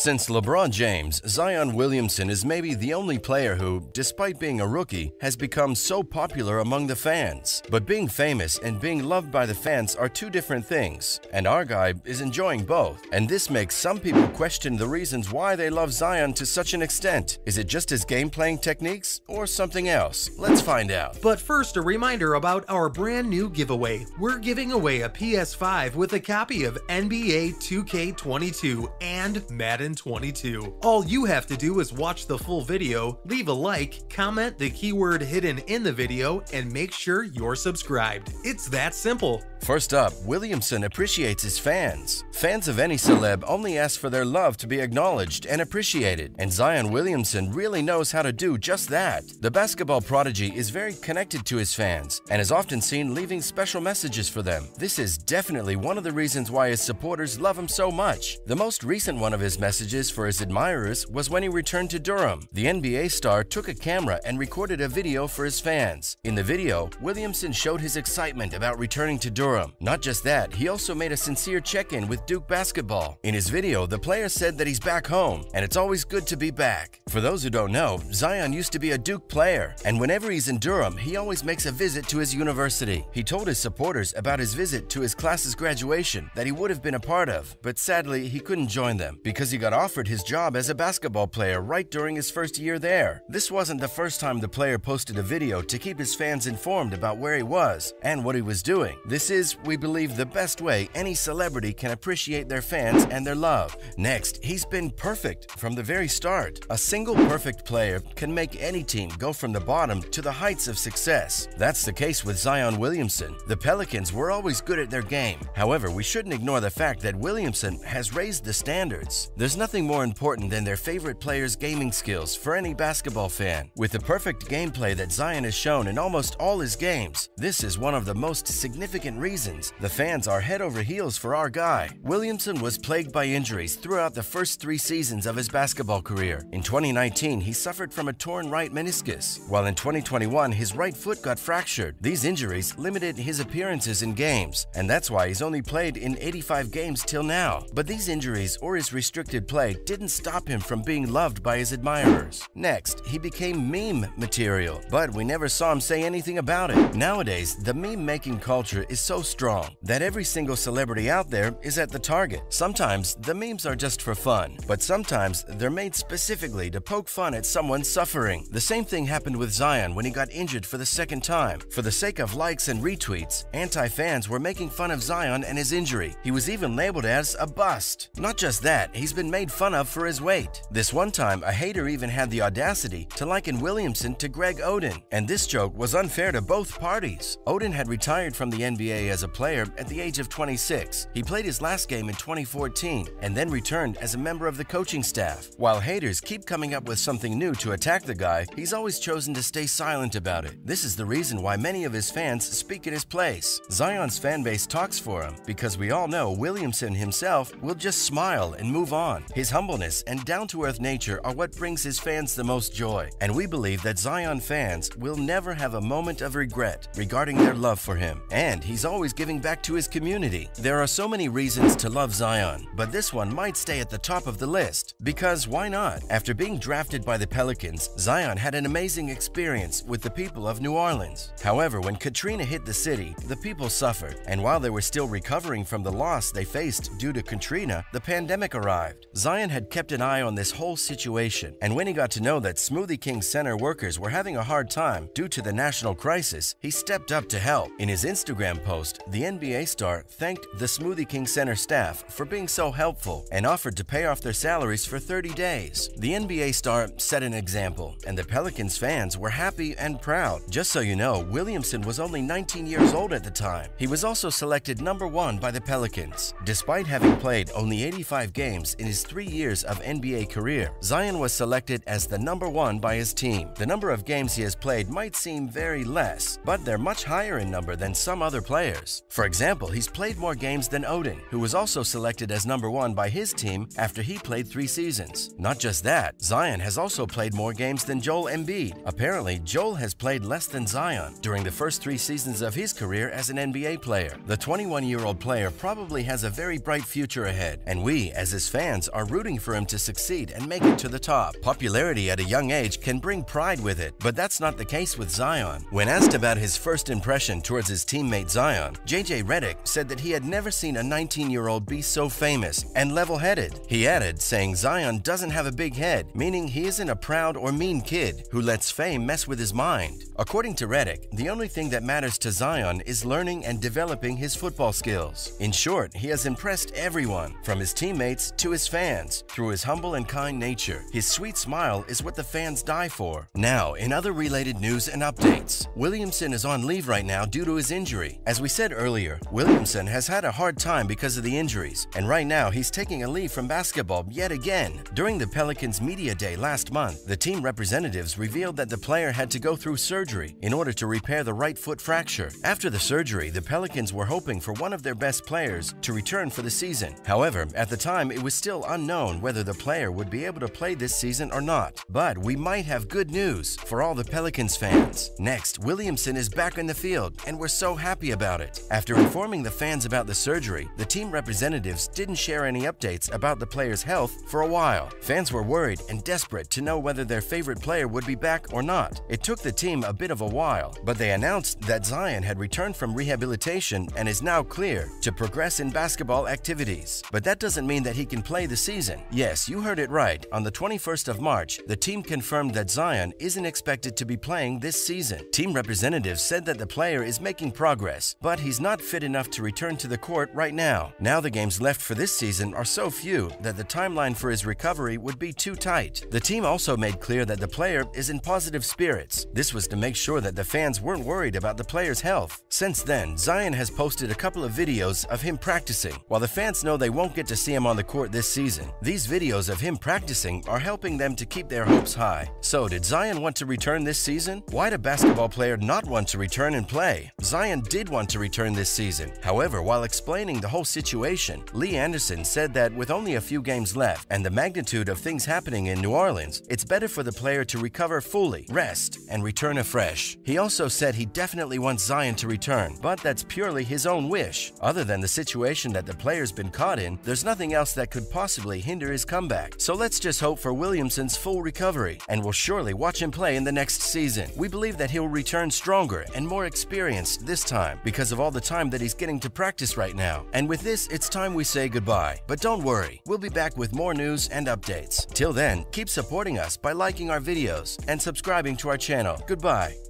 Since LeBron James, Zion Williamson is maybe the only player who, despite being a rookie, has become so popular among the fans. But being famous and being loved by the fans are two different things, and our guy is enjoying both. And this makes some people question the reasons why they love Zion to such an extent. Is it just his game-playing techniques or something else? Let's find out. But first, a reminder about our brand new giveaway. We're giving away a PS5 with a copy of NBA 2K22 and Madden 22. All you have to do is watch the full video, leave a like, comment the keyword hidden in the video, and make sure you're subscribed. It's that simple. First up, Williamson appreciates his fans. Fans of any celeb only ask for their love to be acknowledged and appreciated, and Zion Williamson really knows how to do just that. The basketball prodigy is very connected to his fans and is often seen leaving special messages for them. This is definitely one of the reasons why his supporters love him so much. The most recent one of his messages for his admirers was when he returned to Durham. The NBA star took a camera and recorded a video for his fans. In the video, Williamson showed his excitement about returning to Durham. Not just that, he also made a sincere check-in with Duke basketball. In his video, the player said that he's back home, and it's always good to be back. For those who don't know, Zion used to be a Duke player, and whenever he's in Durham, he always makes a visit to his university. He told his supporters about his visit to his class's graduation that he would have been a part of, but sadly, he couldn't join them because he got offered his job as a basketball player right during his first year there. This wasn't the first time the player posted a video to keep his fans informed about where he was and what he was doing. This is, we believe, the best way any celebrity can appreciate their fans and their love. Next, he's been perfect from the very start. A single perfect player can make any team go from the bottom to the heights of success. That's the case with Zion Williamson. The Pelicans were always good at their game. However, we shouldn't ignore the fact that Williamson has raised the standards. There's nothing more important than their favorite player's gaming skills for any basketball fan. With the perfect gameplay that Zion has shown in almost all his games, this is one of the most significant reasons the fans are head over heels for our guy. Williamson was plagued by injuries throughout the first 3 seasons of his basketball career. In 2019, he suffered from a torn right meniscus, while in 2021, his right foot got fractured. These injuries limited his appearances in games, and that's why he's only played in 85 games till now. But these injuries or his restricted play didn't stop him from being loved by his admirers. Next, he became meme material, but we never saw him say anything about it. Nowadays, the meme-making culture is so strong that every single celebrity out there is at the target. Sometimes the memes are just for fun, but sometimes they're made specifically to poke fun at someone suffering. The same thing happened with Zion when he got injured for the second time. For the sake of likes and retweets, anti-fans were making fun of Zion and his injury. He was even labeled as a bust. Not just that, he's been made fun of for his weight. This one time, a hater even had the audacity to liken Williamson to Greg Oden, and this joke was unfair to both parties. Oden had retired from the NBA as a player at the age of 26. He played his last game in 2014 and then returned as a member of the coaching staff. While haters keep coming up with something new to attack the guy, he's always chosen to stay silent about it. This is the reason why many of his fans speak in his place. Zion's fan base talks for him because we all know Williamson himself will just smile and move on. His humbleness and down-to-earth nature are what brings his fans the most joy, and we believe that Zion fans will never have a moment of regret regarding their love for him. And he's always giving back to his community. There are so many reasons to love Zion, but this one might stay at the top of the list. Because why not? After being drafted by the Pelicans, Zion had an amazing experience with the people of New Orleans. However, when Katrina hit the city, the people suffered, and while they were still recovering from the loss they faced due to Katrina, the pandemic arrived. Zion had kept an eye on this whole situation, and when he got to know that Smoothie King Center workers were having a hard time due to the national crisis, he stepped up to help. In his Instagram post, the NBA star thanked the Smoothie King Center staff for being so helpful and offered to pay off their salaries for 30 days. The NBA star set an example, and the Pelicans fans were happy and proud. Just so you know, Williamson was only 19 years old at the time. He was also selected #1 by the Pelicans. Despite having played only 85 games in his 3 years of NBA career, Zion was selected as the #1 by his team. The number of games he has played might seem very less, but they're much higher in number than some other players. For example, he's played more games than Oden, who was also selected as #1 by his team after he played 3 seasons. Not just that, Zion has also played more games than Joel Embiid. Apparently, Joel has played less than Zion during the first 3 seasons of his career as an NBA player. The 21-year-old player probably has a very bright future ahead, and we, as his fans, fans are rooting for him to succeed and make it to the top. Popularity at a young age can bring pride with it, but that's not the case with Zion. When asked about his first impression towards his teammate Zion, JJ Redick said that he had never seen a 19-year-old be so famous and level-headed. He added, saying Zion doesn't have a big head, meaning he isn't a proud or mean kid who lets fame mess with his mind. According to Redick, the only thing that matters to Zion is learning and developing his football skills. In short, he has impressed everyone, from his teammates to his fans, through his humble and kind nature. His sweet smile is what the fans die for. Now, in other related news and updates, Williamson is on leave right now due to his injury. As we said earlier, Williamson has had a hard time because of the injuries, and right now he's taking a leave from basketball yet again. During the Pelicans Media Day last month, the team representatives revealed that the player had to go through surgery in order to repair the right foot fracture. After the surgery, the Pelicans were hoping for one of their best players to return for the season. However, at the time, it was still unknown whether the player would be able to play this season or not. But we might have good news for all the Pelicans fans. Next, Williamson is back in the field, and we're so happy about it. After informing the fans about the surgery, the team representatives didn't share any updates about the player's health for a while. Fans were worried and desperate to know whether their favorite player would be back or not. It took the team a bit of a while, but they announced that Zion had returned from rehabilitation and is now clear to progress in basketball activities. But that doesn't mean that he can play the season. Yes, you heard it right. On the 21st of March, the team confirmed that Zion isn't expected to be playing this season. Team representatives said that the player is making progress, but he's not fit enough to return to the court right now. Now the games left for this season are so few that the timeline for his recovery would be too tight. The team also made clear that the player is in positive spirits. This was to make sure that the fans weren't worried about the player's health. Since then, Zion has posted a couple of videos of him practicing. While the fans know they won't get to see him on the court this season, these videos of him practicing are helping them to keep their hopes high. So, did Zion want to return this season? Why'd a basketball player not want to return and play? Zion did want to return this season. However, while explaining the whole situation, Lee Anderson said that with only a few games left and the magnitude of things happening in New Orleans, it's better for the player to recover fully, rest, and return afresh. He also said he definitely wants Zion to return, but that's purely his own wish. Other than the situation that the player's been caught in, there's nothing else that could possibly hinder his comeback. So let's just hope for Williamson's full recovery, and we'll surely watch him play in the next season. We believe that he'll return stronger and more experienced this time because of all the time that he's getting to practice right now. And with this, it's time we say goodbye. But don't worry, we'll be back with more news and updates. Till then, keep supporting us by liking our videos and subscribing to our channel. Goodbye.